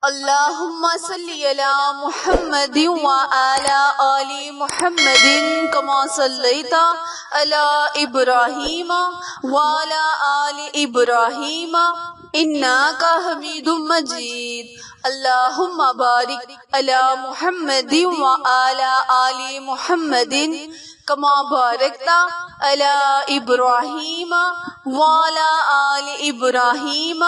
اللہم صلی علی محمد وعلی آل محمد کما صلیت علی ابراہیم وعلی آل ابراہیم انک حمید مجید۔ اللہم بارک علی محمد وعلی آل محمد کما بارکت علی ابراہیم وعلی آل ابراہیم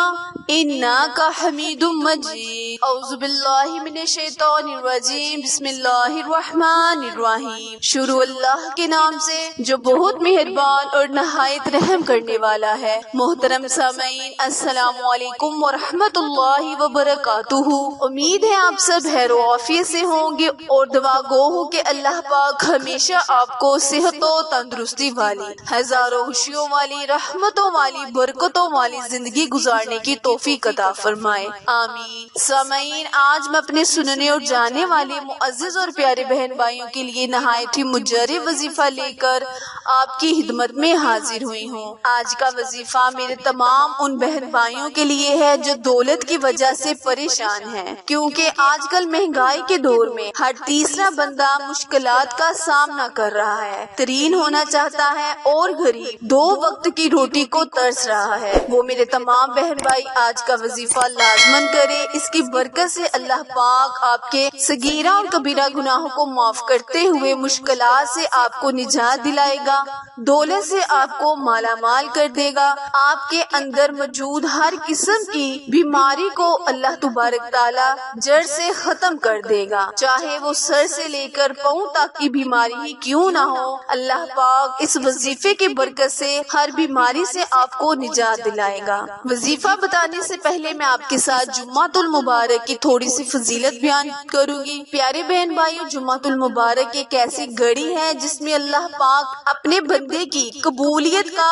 انک حمید مجید۔ اعوذ باللہ من الشیطان الرجیم، بسم اللہ الرحمن الرحیم۔ شروع اللہ کے نام سے جو بہت مہربان اور نہایت رحم کرنے والا ہے۔ محترم سامعین، السلام علیکم ورحمۃ اللہ وبرکاتہ۔ امید ہے آپ سب خیر و عافیت سے ہوں گے اور دعا گو ہو کہ اللہ پاک ہمیشہ آپ کو صحت و تندرستی والی، ہزاروں خوشیوں والی، رحمتوں والی، برکتوں والی زندگی گزارنے کی توفیق عطا فرمائے، آمین۔ سامعین، آج میں اپنے سننے اور جاننے والے معزز اور پیارے بہن بھائیوں کے لیے نہایت ہی مجرب وظیفہ لے کر آپ کی خدمت میں حاضر ہوئی ہوں۔ آج کا وظیفہ میرے تمام ان بہن بھائیوں کے لیے ہے جو دولت کی وجہ سے پریشان ہیں، کیونکہ آج کل مہنگائی کے دور میں ہر تیسرا بندہ مشکلات کا سامنا کر رہا ہے، ترین ہونا چاہتا ہے اور غریب دو وقت کی روٹی کو ترس رہا ہے۔ وہ میرے تمام بہن بھائی آج کا وظیفہ لازمن کرے، اس کی برکت سے اللہ پاک آپ کے صغیرہ اور کبیرہ گناہوں کو معاف کرتے ہوئے مشکلات سے آپ کو نجات دلائے گا، دولت سے آپ کو مالا مال کر دے گا، آپ کے اندر موجود ہر قسم کی بیماری کو اللہ تبارک تعالی جڑ سے ختم کر دے گا، چاہے وہ سر سے لے کر پاؤں تک کی بیماری ہی کیوں نہ ہو۔ اللہ پاک اس وظیفے کی برکت سے ہر بیماری سے آپ کو نجات دلائے گا۔ وظیفہ بتانے سے پہلے میں آپ کے ساتھ جمعۃ المبارک کی تھوڑی سی فضیلت بیان کروں گی۔ پیارے بہن بھائیو، جمعۃ المبارک ایک ایسی گھڑی ہے جس میں اللہ پاک اپنے بندے کی قبولیت کا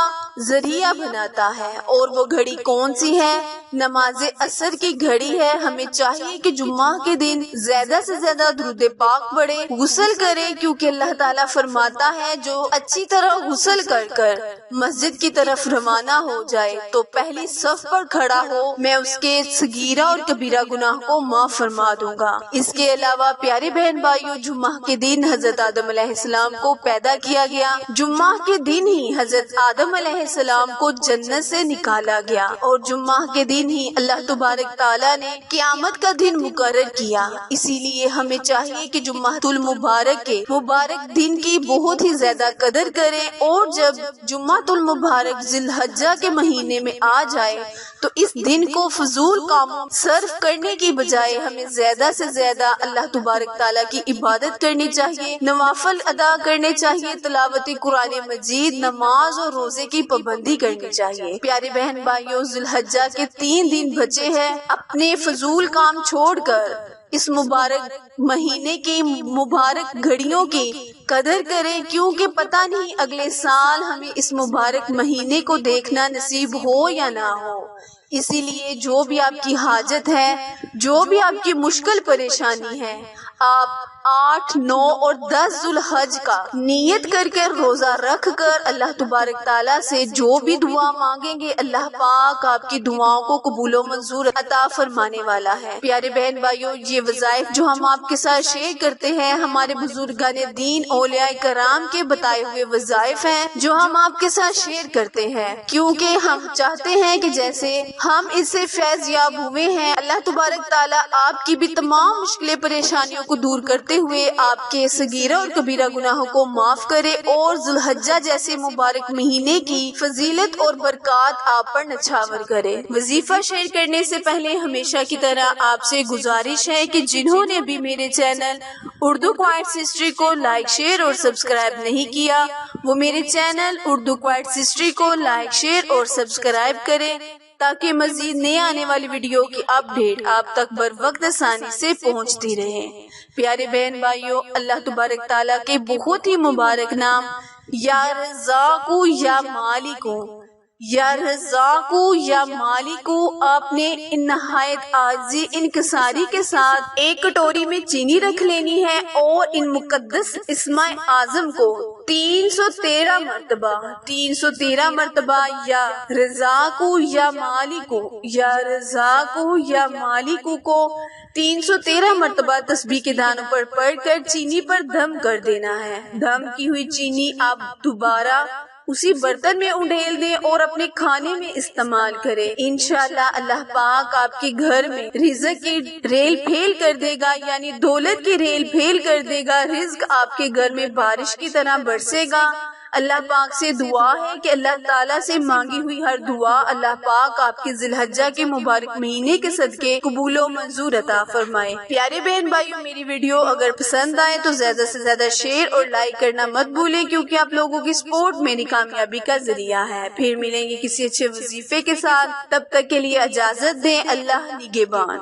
ذریعہ بناتا ہے، اور وہ گھڑی کون سی ہے؟ نماز عصر کی گھڑی ہے۔ ہمیں چاہیے کہ جمعہ کے دن زیادہ سے زیادہ درود پاک پڑھے، غسل کرے، کیونکہ اللہ تعالیٰ فرماتا ہے جو اچھی طرح غسل کر مسجد کی طرف روانہ ہو جائے تو پہلی صف پر کھڑا ہو، میں اس کے صغیرہ اور کبیرہ گناہ کو معاف فرما دوں گا۔ اس کے علاوہ پیارے بہن بھائیوں، جمعہ کے دن حضرت آدم علیہ السلام کو پیدا کیا گیا، جمعہ کے دن ہی حضرت آدم علیہ السلام کو جنت سے نکالا گیا، اور جمعہ کے دن ہی اللہ تبارک تعالیٰ نے قیامت کا دن مقرر کیا۔ اسی لیے ہمیں چاہیے کہ جمعہ المبارک کے مبارک دن کی بہت ہی زیادہ قدر کریں، اور جب جمعہ المبارک ذی الحجہ کے مہینے میں آ جائے تو اس دن کو فضول کاموں صرف کرنے کی بجائے ہمیں زیادہ سے زیادہ اللہ تبارک تعالیٰ کی عبادت کرنی چاہیے، نوافل ادا کرنے چاہیے، تلاوت قرآن مجید، نماز اور روزے کی پابندی کرنی چاہیے۔ پیارے بہن بھائیوں، ذی الحجہ کے 3 دن بچے ہیں، اپنے فضول کام چھوڑ کر اس مبارک مہینے کی مبارک گھڑیوں کی قدر کریں، کیونکہ پتہ نہیں اگلے سال ہمیں اس مبارک مہینے کو دیکھنا نصیب ہو یا نہ ہو۔ اسی لیے جو بھی آپ کی حاجت ہے، جو بھی آپ کی مشکل پریشانی ہے، آپ 8، 9 اور 10 ذی الحج کا نیت کر روزہ رکھ کر اللہ تبارک تعالیٰ سے جو بھی دعا مانگیں گے، اللہ پاک آپ کی دعاؤں کو قبول و منظور عطا فرمانے والا ہے۔ پیارے بہن بھائیوں، یہ وظائف جو ہم آپ کے ساتھ شیئر کرتے ہیں ہمارے بزرگان دین اولیاء کرام کے بتائے ہوئے وظائف ہیں جو ہم آپ کے ساتھ شیئر کرتے ہیں، کیونکہ ہم چاہتے ہیں کہ جیسے ہم اس سے فیض یاب ہوئے ہیں، اللہ تبارک تعالیٰ آپ کی بھی تمام مشکلیں پریشانیوں کو دور کرتے ہوئے آپ کے صغیرہ اور کبیرہ گناہوں کو معاف کرے، اور ذی الحجہ جیسے مبارک مہینے کی فضیلت اور برکات آپ پر نچھاور کرے۔ وظیفہ شیئر کرنے سے پہلے ہمیشہ کی طرح آپ سے گزارش ہے کہ جنہوں نے بھی میرے چینل اردو کوائٹس ہسٹری کو لائک، شیئر اور سبسکرائب نہیں کیا، وہ میرے چینل اردو کوائٹس ہسٹری کو لائک، شیئر اور سبسکرائب کریں، تاکہ مزید نئے آنے والی ویڈیو کی اپڈیٹ آپ تک بر وقت آسانی سے پہنچتی رہے۔ پیارے بہن بھائیوں، اللہ تبارک تعالیٰ کے بہت ہی مبارک نام یا رزاق یا مالک، یا رزاقو یا مالکو، آپ نے نہایت عاجزی انکساری کے ساتھ ایک کٹوری میں چینی رکھ لینی ہے اور ان مقدس اسماء اعظم کو 313 مرتبہ یا رزاقو یا مالکو، یا رزاقو یا مالکو کو 313 مرتبہ تسبیح کے دانوں پر پڑھ کر چینی پر دم کر دینا ہے۔ دم کی ہوئی چینی آپ دوبارہ اسی برتن میں انڈیل دیں اور اپنے کھانے میں استعمال کریں۔ انشاءاللہ اللہ پاک آپ کے گھر میں رزق کی ریل پھیل کر دے گا، یعنی دولت کی ریل پھیل کر دے گا۔ رزق آپ کے گھر میں بارش کی طرح برسے گا۔ اللہ پاک سے دعا ہے کہ اللہ تعالیٰ سے مانگی ہوئی ہر دعا اللہ پاک آپ کے ذی الحجہ کے مبارک مہینے کے صدقے قبول و منظور عطا فرمائے۔ پیارے بہن بھائیوں، میری ویڈیو اگر پسند آئے تو زیادہ سے زیادہ شیئر اور لائک کرنا مت بھولیں، کیونکہ آپ لوگوں کی سپورٹ میری کامیابی کا ذریعہ ہے۔ پھر ملیں گے کسی اچھے وظیفے کے ساتھ، تب تک کے لیے اجازت دیں۔ اللہ نگہبان۔